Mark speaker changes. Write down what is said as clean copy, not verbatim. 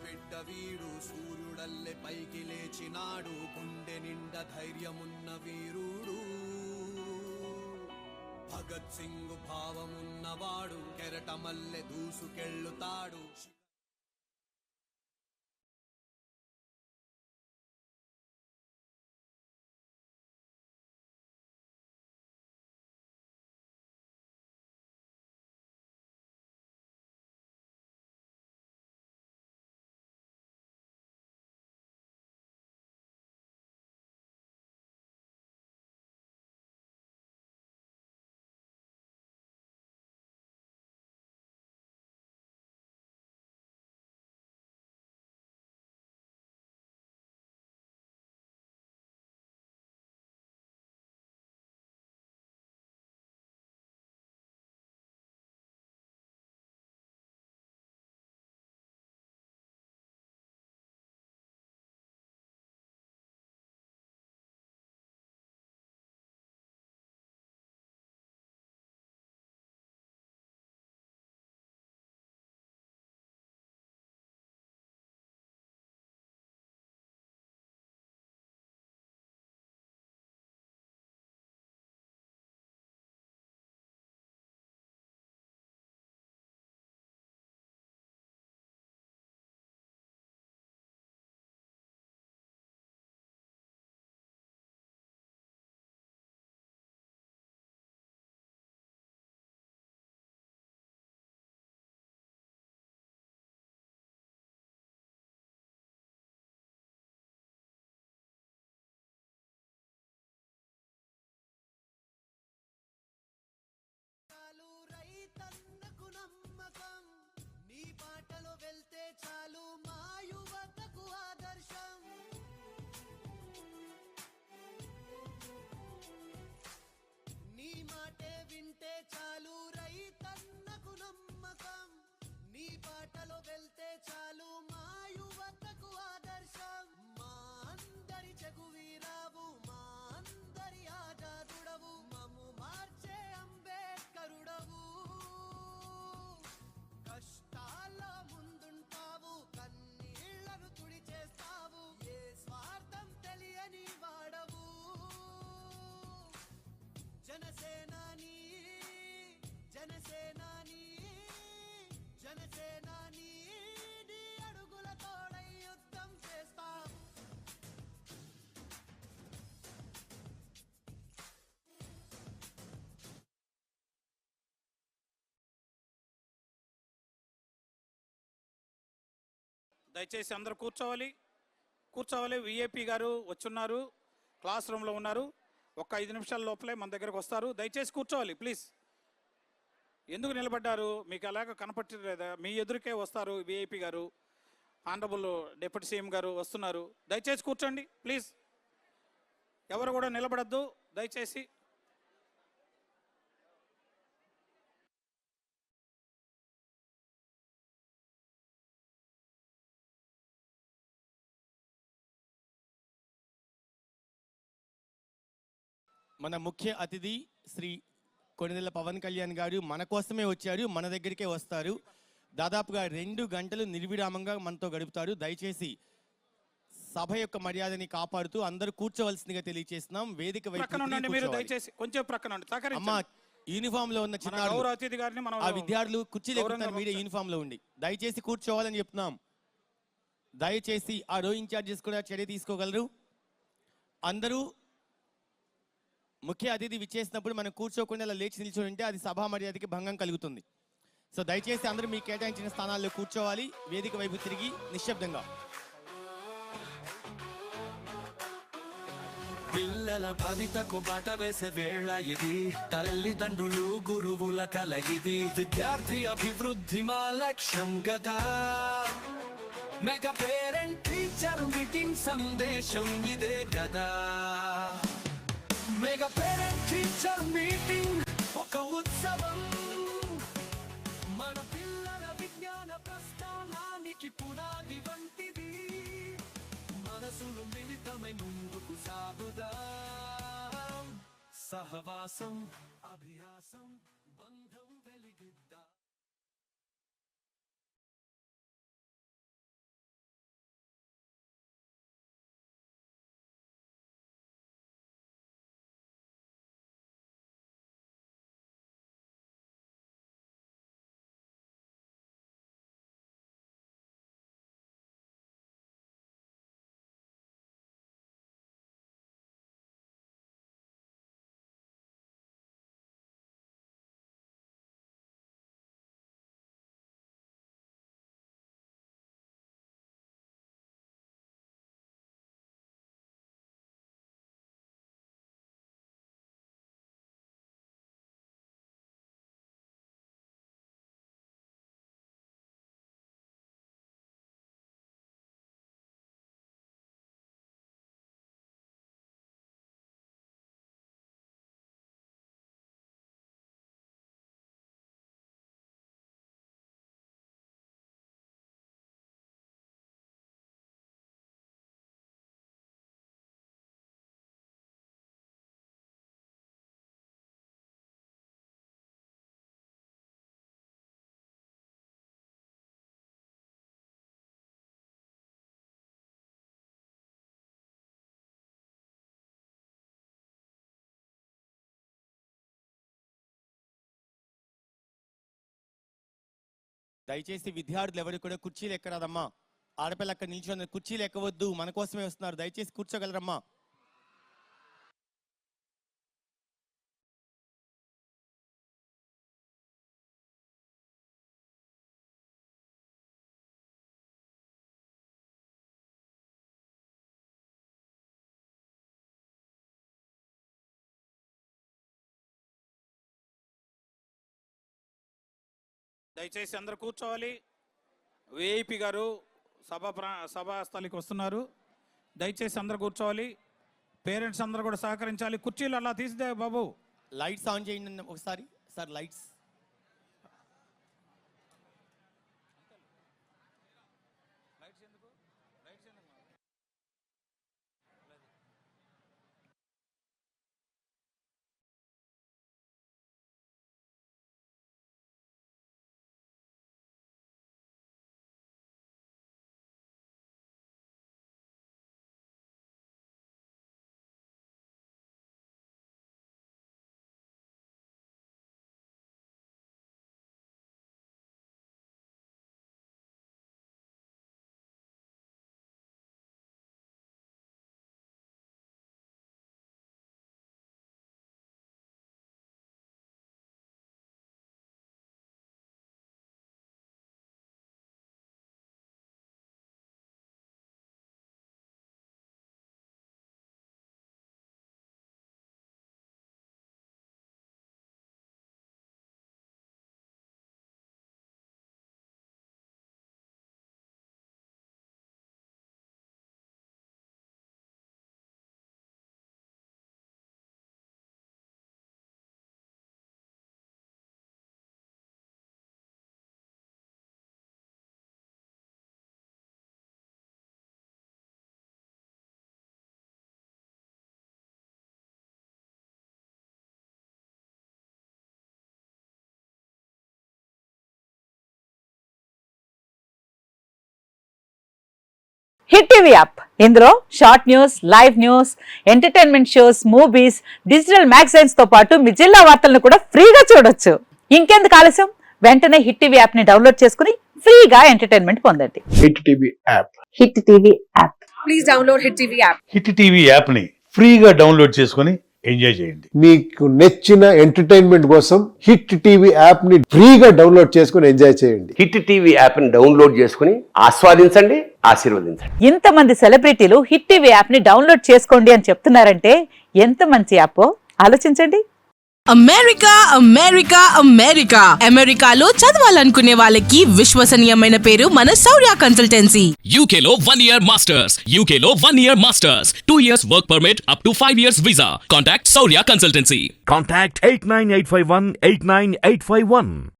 Speaker 1: బిడ్డ వీడు సూర్యుడల్లె పైకి లేచినాడు గుండె నిండ ధైర్యమున్న వీరుడు భగత్ సింగ్ భావమున్నవాడు కెరటమల్లె దూసుకెళ్ళుతాడు రైతన్నకు నమ్మకం నీ బాటలో వెళ్తే చాలు మా యువతకు ఆదర్శం నీ మాటే వింటే చాలు రైతన్నకు నమ్మకం నీ బాటలో వెళ్తే చాలు మా యువతకు ఆదర్శం మా అందరి చెగువీరావు మా అందరి ఆజాదుడవు మము మార్చే అంబేద్కరుడవు కష్టాల ముందుంటావు కన్నీళ్లను తుడిచేస్తావు ఏ స్వార్థం తెలియని వాడవు జనసేనాని జనసేనాని జనసేనాని నీ అడుగుల తోడై యుద్ధం చేస్తాం
Speaker 2: దయచేసి అందరూ కూర్చోవాలి. విఐపి గారు వచ్చున్నారు, క్లాస్ రూమ్లో ఉన్నారు. ఒక్క 5 నిమిషాల లోపలే మన దగ్గరకు వస్తారు. దయచేసి కూర్చోవాలి ప్లీజ్. ఎందుకు నిలబడ్డారు? మీకు అలాగ కనపట్టలేదా? మీ ఎదురుకే వస్తారు విఐపి గారు, ఆనరబుల్ డిప్యూటీ సీఎం గారు వస్తున్నారు. దయచేసి కూర్చోండి ప్లీజ్. ఎవరు కూడా నిలబడద్దు దయచేసి.
Speaker 3: మన ముఖ్య అతిథి శ్రీ కొణిదెల పవన్ కళ్యాణ్ గారు మన కోసమే వచ్చారు, మన దగ్గరికే వస్తారు. దాదాపుగా 2 గంటలు నిర్విరామంగా మనతో గడుపుతారు. దయచేసి సభ యొక్క మర్యాదని కాపాడుతూ అందరూ కూర్చోవలసిందిగా తెలియజేస్తున్నాం. వేదిక అమ్మ యూనిఫామ్ లో ఉన్న చిన్న ఆ విద్యార్థులు కుర్చీలు ఎక్కుతారు, మీడియా యూనిఫామ్ లో ఉండి దయచేసి కూర్చోవాలని చెప్తున్నాం. దయచేసి ఆ రో ఇన్ఛార్జెస్ కూడా చర్య తీసుకోగలరు. అందరూ ముఖ్య అతిథి విచ్చేసినప్పుడు మనం కూర్చోకుండా అలా లేచి నిల్చొని ఉంటే అది సభా మర్యాదకి భంగం కలుగుతుంది. సో దయచేసి అందరూ మీకు కేటాయించిన స్థానాల్లో కూర్చోవాలి. వేదిక వైపు తిరిగి నిశ్శబ్దంగా.
Speaker 4: పిల్లల భవితకు బాట వేసే వేళ ఇది, తల్లిదండ్రులు గురువుల కల ఇది, విద్యార్థి అభివృద్ధి మా లక్ష్యం గదా. మెగా పేరెంట్ టీచర్ మీటింగ్ సందేశం ఇదే కదా. మెగా పేరెంట్ టీచర్ మీటింగ్ ఒక ఉత్సవం, మన పిల్లల విజ్ఞాన ప్రస్థానానికి పునాది వంటిది. మనసులు మిళితమై ముందుకు సాగుదాం, సహవాసం అభ్యాసం బంధం వెలిగిద్దాం.
Speaker 3: దయచేసి విద్యార్థులు ఎవరు కూడా కుర్చీలు ఎక్కరాదమ్మా. ఆడపిల్ల అక్కడ నిల్చొని కుర్చీలు ఎక్కవద్దు, మన కోసమే వస్తున్నారు, దయచేసి కూర్చోగలరమ్మా.
Speaker 2: దయచేసి అందరూ కూర్చోవాలి. విఐపి గారు సభాస్థలికి వస్తున్నారు. దయచేసి అందరూ కూర్చోవాలి. పేరెంట్స్ అందరూ కూడా సహకరించాలి. కుర్చీలు అలా తీసిదే బాబు.
Speaker 3: లైట్స్ ఆన్ చేయండి ఒకసారి sir. Lights
Speaker 5: hit TV app, ఇందులో short news, live news, entertainment shows, movies, digital magazines తో పాటు మీ జిల్లా వార్తలను కూడా ఫ్రీగా చూడొచ్చు. ఇంకెందుకు ఆలస్యం, వెంటనే హిట్ టీవీ యాప్ ని డౌన్లోడ్ చేసుకుని ఫ్రీగా ఎంటర్టైన్మెంట్ పొందండి.
Speaker 6: Hit TV app.
Speaker 5: Hit TV app.
Speaker 7: Please download hit TV app.
Speaker 8: Hit TV యాప్ని ఫ్రీగా డౌన్లోడ్ చేసుకొని ఎంజాయ్ చేయండి.
Speaker 6: మీకు నచ్చిన ఎంటర్టైన్మెంట్ కోసం హిట్ టీవీ యాప్ ని ఫ్రీగా డౌన్లోడ్ చేసుకొని ఎంజాయ్ చేయండి.
Speaker 9: హిట్ టీవీ యాప్ ని డౌన్లోడ్ చేసుకుని ఆస్వాదించండి, ఆశీర్వదించండి.
Speaker 5: ఇంతమంది సెలబ్రిటీలు హిట్ టీవీ యాప్ ని డౌన్లోడ్ చేసుకోండి అని చెప్తున్నారంటే ఎంత మంచి యాప్ ఆలోచించండి.
Speaker 10: అమెరికా అమెరికా అమెరికా అమెరికాలో చదవాలనుకునే వాళ్ళకి విశ్వసనీయమైన పేరు మన శౌర్య కన్సల్టెన్సీ.
Speaker 11: UK లో 1 year masters, UK లో 1 year masters, 2 years work permit up to 5 years visa. Contact Saurya Consultancy.
Speaker 12: Contact 89851 89851.